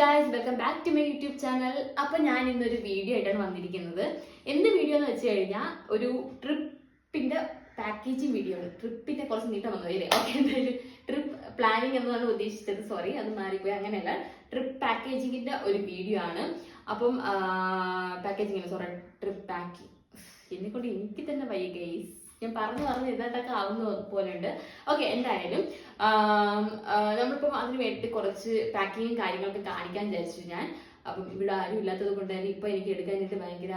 Guys, welcome back to my YouTube channel. അപ്പോൾ ഞാൻ ഇന്നൊരു വീഡിയോ ആയിട്ടാണ് വന്നിരിക്കുന്നത്. എന്ത് വീഡിയോ എന്ന് വെച്ച് കഴിഞ്ഞാൽ ഒരു ട്രിപ്പിന്റെ പാക്കേജിങ് വീഡിയോ ആണ്. ട്രിപ്പിന്റെ കുറച്ച് നീട്ടം വന്നു വരെ ഓക്കെ. എന്തായാലും ട്രിപ്പ് പ്ലാനിങ് എന്നതാണ് ഉദ്ദേശിച്ചത്, സോറി അത് മാറിപ്പോയി. അങ്ങനെയല്ല, ട്രിപ്പ് പാക്കേജിങ്ങിന്റെ ഒരു വീഡിയോ ആണ്. അപ്പം പാക്കേജിങ് സോറി ട്രിപ്പ് പാക്കിങ് എന്നെക്കൊണ്ട് എനിക്ക് തന്നെ വയ്യ ഗൈസ്. ഞാൻ പറഞ്ഞു ഇതായിട്ടൊക്കെ ആവുന്ന പോലെ ഉണ്ട്. ഓക്കെ, എന്തായാലും നമ്മളിപ്പം അതിന് വേണ്ടി കുറച്ച് പാക്കിങ്ങും കാര്യങ്ങളൊക്കെ കാണിക്കാൻ വിചാരിച്ചു ഞാൻ. അപ്പം ഇവിടെ ആരും ഇല്ലാത്തത് കൊണ്ട് തന്നെ ഇപ്പം എനിക്ക് എടുക്കാനായിട്ട് ഭയങ്കര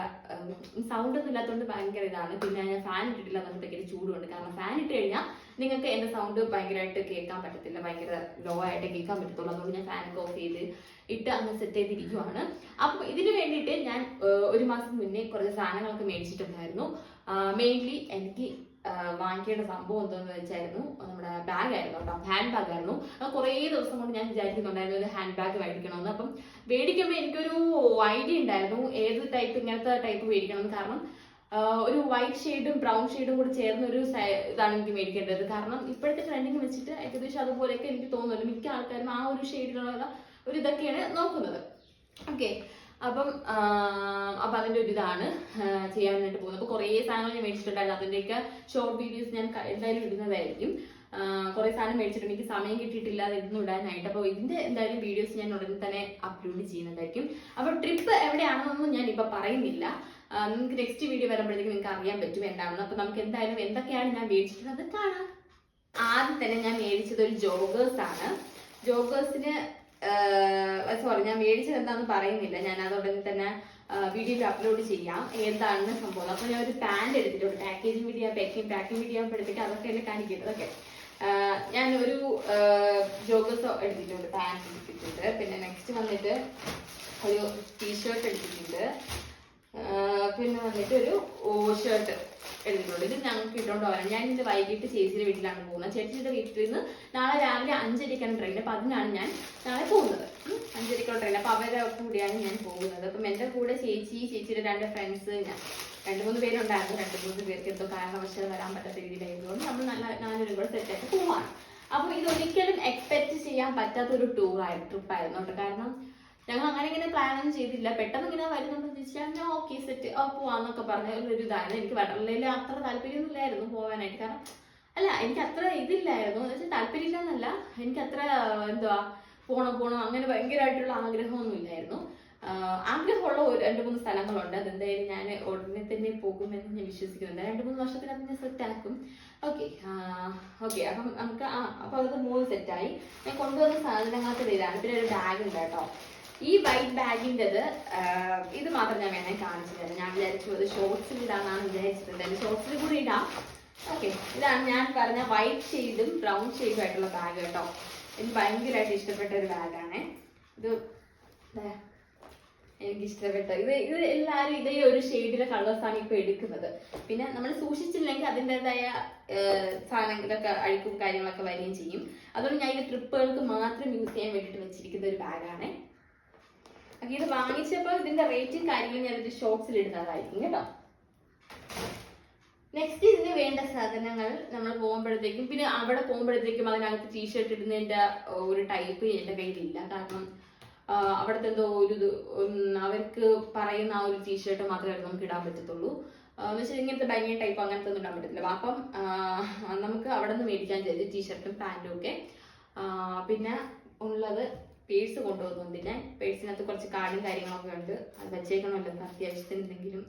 സൗണ്ട് ഒന്നും ഇല്ലാത്തതുകൊണ്ട് ഭയങ്കര ഇതാണ്. പിന്നെ ഞാൻ ഫാൻ ഇട്ടിട്ടില്ല, അതുകൊണ്ട് ഭയങ്കര ചൂടുണ്ട്. കാരണം ഫാൻ ഇട്ട് കഴിഞ്ഞാൽ നിങ്ങൾക്ക് എൻ്റെ സൗണ്ട് ഭയങ്കരമായിട്ട് കേൾക്കാൻ പറ്റത്തില്ല, ഭയങ്കര ലോ ആയിട്ട് കേൾക്കാൻ പറ്റത്തുള്ളൂ. അതുകൊണ്ട് ഞാൻ ഫാനൊക്കെ ഓഫ് ചെയ്ത് ഇട്ട് അങ്ങ് സെറ്റ് ചെയ്തിരിക്കുവാണ്. അപ്പം ഇതിന് വേണ്ടിയിട്ട് ഞാൻ ഒരു മാസം മുന്നേ കുറച്ച് സാധനങ്ങളൊക്കെ മേടിച്ചിട്ടുണ്ടായിരുന്നു. മെയിൻലി എനിക്ക് വാങ്ങിക്കേണ്ട സംഭവം എന്താണെന്ന് വെച്ചായിരുന്നു നമ്മുടെ ബാഗായിരുന്നു കേട്ടോ, ഹാൻഡ് ബാഗ് ആയിരുന്നു. കുറേ ദിവസം കൊണ്ട് ഞാൻ വിചാരിക്കുന്നുണ്ടായിരുന്നു ഒരു ഹാൻഡ് ബാഗ് മേടിക്കണമെന്ന്. അപ്പം മേടിക്കുമ്പോൾ എനിക്കൊരു ഐഡിയ ഉണ്ടായിരുന്നു ഏത് ടൈപ്പ്, ഇങ്ങനത്തെ ടൈപ്പ് മേടിക്കണമെന്ന്. കാരണം ഒരു വൈറ്റ് ഷെയ്ഡും ബ്രൗൺ ഷെയ്ഡും കൂടി ചേർന്ന ഒരു ഇതാണ് എനിക്ക് മേടിക്കേണ്ടത്. കാരണം ഇപ്പോഴത്തെ ട്രെൻഡിങ് വെച്ചിട്ട് ഏകദേശം അതുപോലെയൊക്കെ എനിക്ക് തോന്നുന്നു മിക്ക ആൾക്കാരും ആ ഒരു ഷെയ്ഡിലുള്ള ഒരു ഇതൊക്കെയാണ് നോക്കുന്നത്. ഓക്കെ, അപ്പം അതിൻ്റെ ഒരു ഇതാണ് ചെയ്യാൻ വേണ്ടിയിട്ട് പോകുന്നത്. അപ്പോൾ കുറേ സാധനങ്ങൾ ഞാൻ മേടിച്ചിട്ടുണ്ടായിരുന്നു. അതിൻ്റെയൊക്കെ ഷോർട്ട് വീഡിയോസ് ഞാൻ എന്തായാലും ഇടുന്നതായിരിക്കും. കുറേ സാധനം മേടിച്ചിട്ടുണ്ട്, എനിക്ക് സമയം കിട്ടിയിട്ടില്ല അതൊന്നും ഇടാനായിട്ട്. അപ്പോൾ ഇതിൻ്റെ എന്തായാലും വീഡിയോസ് ഞാൻ ഉടനെ തന്നെ അപ്ലോഡ് ചെയ്യുന്നതായിരിക്കും. അപ്പോൾ ട്രിപ്പ് എവിടെയാണെന്നൊന്നും ഞാൻ ഇപ്പോൾ പറയുന്നില്ല, നിങ്ങൾക്ക് നെക്സ്റ്റ് വീഡിയോ വരുമ്പോഴത്തേക്ക് നിങ്ങൾക്ക് അറിയാൻ പറ്റും എന്താണെന്ന്. അപ്പോൾ നമുക്ക് എന്തായാലും എന്തൊക്കെയാണ് ഞാൻ മേടിച്ചിട്ടുള്ളത് കാണാം. ആദ്യം തന്നെ ഞാൻ മേടിച്ചത് ഒരു ജോഗേഴ്സാണ്. ജോഗേഴ്സിന് സോറി, ഞാൻ മേടിച്ചത് എന്താണെന്ന് പറയുന്നില്ല, ഞാൻ അതുടനെ തന്നെ വീഡിയോയിൽ അപ്ലോഡ് ചെയ്യാം എന്താണെന്ന് സംഭവം. അപ്പോൾ ഞാൻ ഒരു പാൻറ് എടുത്തിട്ടുണ്ട്. പാക്കേജിങ് വീഡിയോ പാക്കിംഗ് വീഡിയോ ആകുമ്പോഴത്തേക്ക് അതൊക്കെ എന്നെ കാണിക്കുന്നത്. ഓക്കെ, ഞാൻ ഒരു ജോഗേഴ്സ് എടുത്തിട്ടുണ്ട്, പാൻറ് എടുത്തിട്ടുണ്ട്. പിന്നെ നെക്സ്റ്റ് വന്നിട്ട് ഒരു ടീഷർട്ട് എടുത്തിട്ടുണ്ട്. പിന്നെ വന്നിട്ട് ഒരു ഷർട്ട് എടുത്തിട്ടുണ്ട്. ഇത് ഞങ്ങൾക്ക് ഇട്ടുകൊണ്ട് പോകാൻ ഞാൻ ഇന്ന് വൈകിട്ട് ചേച്ചിയുടെ വീട്ടിലാണ് പോകുന്നത്. ചേച്ചിയുടെ വീട്ടിൽ നിന്ന് നാളെ രാവിലെ 5:30ക്കാണ് ട്രെയിൻ. അപ്പം അതിനാണ് ഞാൻ നാളെ പോകുന്നത്. 5:30ക്കുള്ള ട്രെയിൻ. അപ്പം അവരുടെ കൂടെയാണ് ഞാൻ പോകുന്നത്. അപ്പം എൻ്റെ കൂടെ ചേച്ചിയുടെ 2 ഫ്രണ്ട്സ്, ഞാൻ 2-3 പേരുണ്ടായിരുന്നു. 2-3 പേർക്ക് എന്തോ കാരണവശാൽ വരാൻ പറ്റാത്ത രീതിയിലായതുകൊണ്ട് നമ്മൾ 4 പേരും കൂടെ സെറ്റായിട്ട് പോവാണ്. അപ്പം ഇതൊരിക്കലും എക്സ്പെക്ട് ചെയ്യാൻ പറ്റാത്തൊരു ട്രിപ്പായിരുന്നു കേട്ടോ. കാരണം ഞങ്ങൾ അങ്ങനെ ഇങ്ങനെ പ്ലാനൊന്നും ചെയ്തില്ല. പെട്ടെന്ന് ഇങ്ങനെ വരുന്നുണ്ടെന്ന് ചോദിച്ചാൽ ഞാൻ ഓക്കെ സെറ്റ് പോവാന്നൊക്കെ പറഞ്ഞ ഒരു ഇതാണ്. എനിക്ക് വടർലയിൽ അത്ര താല്പര്യമൊന്നും ഇല്ലായിരുന്നു പോകാനായിട്ട്. കാരണം എനിക്ക് അത്ര ഇതില്ലായിരുന്നു എന്ന് വെച്ചാൽ താല്പര്യമില്ല എന്നല്ല, എനിക്ക് അത്ര എന്തുവാ പോണം അങ്ങനെ ഭയങ്കരമായിട്ടുള്ള ആഗ്രഹമൊന്നും ഇല്ലായിരുന്നു. ആഗ്രഹമുള്ള 2-3 സ്ഥലങ്ങളുണ്ട്. അതെന്തായാലും ഞാൻ ഉടനെ തന്നെ പോകുമെന്ന് ഞാൻ വിശ്വസിക്കുന്നുണ്ട്. 2-3 വർഷത്തിനകത്ത് ഞാൻ സെറ്റ് ആക്കും. ഓക്കെ, അപ്പം നമുക്ക് അപ്പം അതൊക്കെ 3 സെറ്റായി. ഞാൻ കൊണ്ടുവന്ന സാധനങ്ങൾക്ക് ഇതാണ്. പിന്നെ ഒരു ബാഗ് ഉണ്ട് കേട്ടോ. ഈ വൈറ്റ് ബാഗിൻ്റെത് ഇത് മാത്രം ഞാൻ വേണമെങ്കിൽ കാണിച്ചു തരാം. ഞാൻ വിചാരിച്ചു അത് ഷോർട്സിൽ ഇടാന്നാണ് വിചാരിച്ചിട്ടുണ്ടായിരുന്നു. ഷോർട്സിൽ കൂടി ഇടാം. ഓക്കെ, ഇതാണ് ഞാൻ പറഞ്ഞ വൈറ്റ് ഷെയ്ഡും ബ്രൗൺ ഷെയ്ഡും ആയിട്ടുള്ള ബാഗ് കേട്ടോ. എനിക്ക് ഭയങ്കരമായിട്ട് ഇഷ്ടപ്പെട്ട ഒരു ബാഗാണ് ഇത്. എനിക്ക് ഇഷ്ടപ്പെട്ട ഇത് എല്ലാവരും ഇതേ ഒരു ഷെയ്ഡിലെ കളേഴ്സാണ് ഇപ്പോൾ എടുക്കുന്നത്. പിന്നെ നമ്മൾ സൂക്ഷിച്ചില്ലെങ്കിൽ അതിൻ്റെതായ സാധനങ്ങളൊക്കെ അഴുക്കും കാര്യങ്ങളൊക്കെ വരികയും ചെയ്യും. അതുകൊണ്ട് ഞാൻ ഇത് ട്രിപ്പുകൾക്ക് മാത്രം യൂസ് ചെയ്യാൻ വേണ്ടിയിട്ട് വെച്ചിരിക്കുന്ന ഒരു ബാഗാണ്. ഓക്കെ, ഇത് വാങ്ങിച്ചപ്പോൾ ഇതിന്റെ റേറ്റും കാര്യങ്ങളും ഞാൻ ഒരു ഷോർട്സിൽ ഇടുന്നതായിരിക്കും കേട്ടോ. നെക്സ്റ്റ് ഇതിന് വേണ്ട സാധനങ്ങൾ നമ്മൾ പോകുമ്പോഴത്തേക്കും, പിന്നെ അവിടെ പോകുമ്പോഴത്തേക്കും അതിനകത്ത് ടീഷർട്ട് ഇടുന്നതിന്റെ ഒരു ടൈപ്പ് എൻ്റെ കയ്യിലില്ല. കാരണം അവിടുത്തെ എന്തോ അവർക്ക് പറയുന്ന ആ ഒരു ടീഷർട്ട് മാത്രമേ നമുക്ക് ഇടാൻ പറ്റത്തുള്ളൂ. എന്ന് വെച്ചാൽ ഇങ്ങനത്തെ ഭയങ്കര ടൈപ്പ് അങ്ങനത്തെ ഒന്നും ഇടാൻ പറ്റത്തില്ല. അപ്പം നമുക്ക് അവിടെ നിന്ന് മേടിക്കാൻ ചെയ്ത് ടീഷർട്ടും പാൻറ്റും ഒക്കെ. പിന്നെ ഉള്ളത് പേഴ്സ് കൊണ്ടുപോകുന്നുണ്ട്. ഞാൻ പേഴ്സിനകത്ത് കുറച്ച് കാർഡും കാര്യങ്ങളൊക്കെ ഉണ്ട്. അത് വെച്ചേക്കണമല്ലോ, അത്യാവശ്യത്തിന് എന്തെങ്കിലും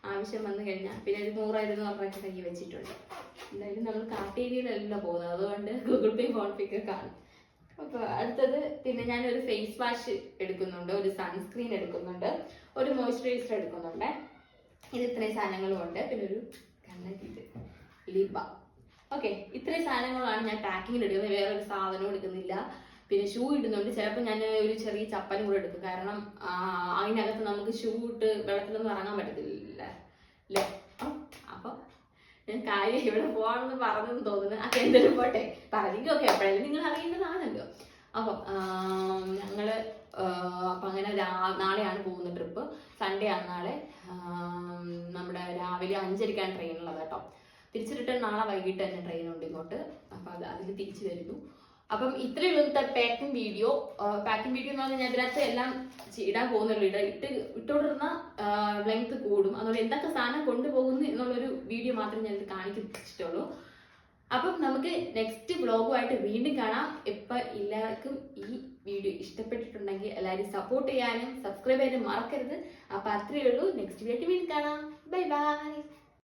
ആവശ്യം വന്നു കഴിഞ്ഞാൽ. പിന്നെ ഒരു 100-200 രൂപയൊക്കെ കയ്യിൽ വെച്ചിട്ടുണ്ട്. എന്തായാലും നമ്മൾ കാട്ടേരിയിലല്ല പോകുന്നത്, അതുകൊണ്ട് ഗൂഗിൾ പേ ഫോൺ പേ ഒക്കെ കാണും. അപ്പോൾ അടുത്തത് പിന്നെ ഞാനൊരു ഫേസ് വാഷ് എടുക്കുന്നുണ്ട്, ഒരു സൺസ്ക്രീൻ എടുക്കുന്നുണ്ട്, ഒരു മോയ്സ്ചറൈസർ എടുക്കുന്നുണ്ട്. ഇത് ഇത്രയും സാധനങ്ങളും ഉണ്ട്. പിന്നെ ഒരു കണ്ണക്കിട്ട് ലിപ. ഓക്കെ, ഇത്രയും സാധനങ്ങളാണ് ഞാൻ പാക്കിങ്ങിൽ എടുക്കുന്നത്. വേറൊരു സാധനവും എടുക്കുന്നില്ല. പിന്നെ ഷൂ ഇടുന്നുണ്ട്. ചിലപ്പോൾ ഞാൻ ഒരു ചെറിയ ചപ്പലും കൂടെ എടുക്കും. കാരണം അതിനകത്ത് നമുക്ക് ഷൂ ഇട്ട് വെള്ളത്തിലൊന്നും ഇറങ്ങാൻ പറ്റത്തില്ല അല്ലേ. അപ്പം ഞാൻ കാര്യം ഇവിടെ പോകണമെന്ന് പറഞ്ഞെന്ന് തോന്നുന്നു. അത് എന്തെങ്കിലും പോട്ടെ, പറഞ്ഞിക്കൊക്കെ എപ്പോഴായാലും നിങ്ങൾ അറിയേണ്ടതാണല്ലോ. അപ്പം അപ്പം അങ്ങനെ നാളെയാണ് പോകുന്ന ട്രിപ്പ്. സൺഡേ ആണ് നാളെ. നമ്മുടെ രാവിലെ 5:30ക്കാണ് ട്രെയിനുള്ളത് കേട്ടോ. തിരിച്ച് റിട്ടേൺ നാളെ വൈകിട്ട് തന്നെ ട്രെയിനുണ്ട് ഇങ്ങോട്ട്. അപ്പം അതിൽ തിരിച്ചു വരുന്നു. അപ്പം ഇത്രയുള്ള പാക്കിംഗ് വീഡിയോ എന്ന് പറഞ്ഞാൽ ഞാൻ ഇതിനകത്ത് എല്ലാം ഇടാൻ പോകുന്നുള്ളൂ. ഇട്ടുകൊണ്ടിരുന്ന ലെങ്ത് കൂടും. അതുകൊണ്ട് എന്തൊക്കെ സാധനം കൊണ്ടുപോകുന്നു എന്നുള്ളൊരു വീഡിയോ മാത്രമേ ഞാൻ ഇത് കാണിച്ചിട്ടുള്ളൂ. അപ്പം നമുക്ക് നെക്സ്റ്റ് വ്ളോഗുമായിട്ട് വീണ്ടും കാണാം. ഇപ്പം എല്ലാവർക്കും ഈ വീഡിയോ ഇഷ്ടപ്പെട്ടിട്ടുണ്ടെങ്കിൽ എല്ലാവരും സപ്പോർട്ട് ചെയ്യാനും സബ്സ്ക്രൈബ് ചെയ്യാനും മറക്കരുത്. അപ്പം അത്രയേ ഉള്ളൂ. നെക്സ്റ്റ് വീഡിയോ വീണ്ടും കാണാം. Bye bye.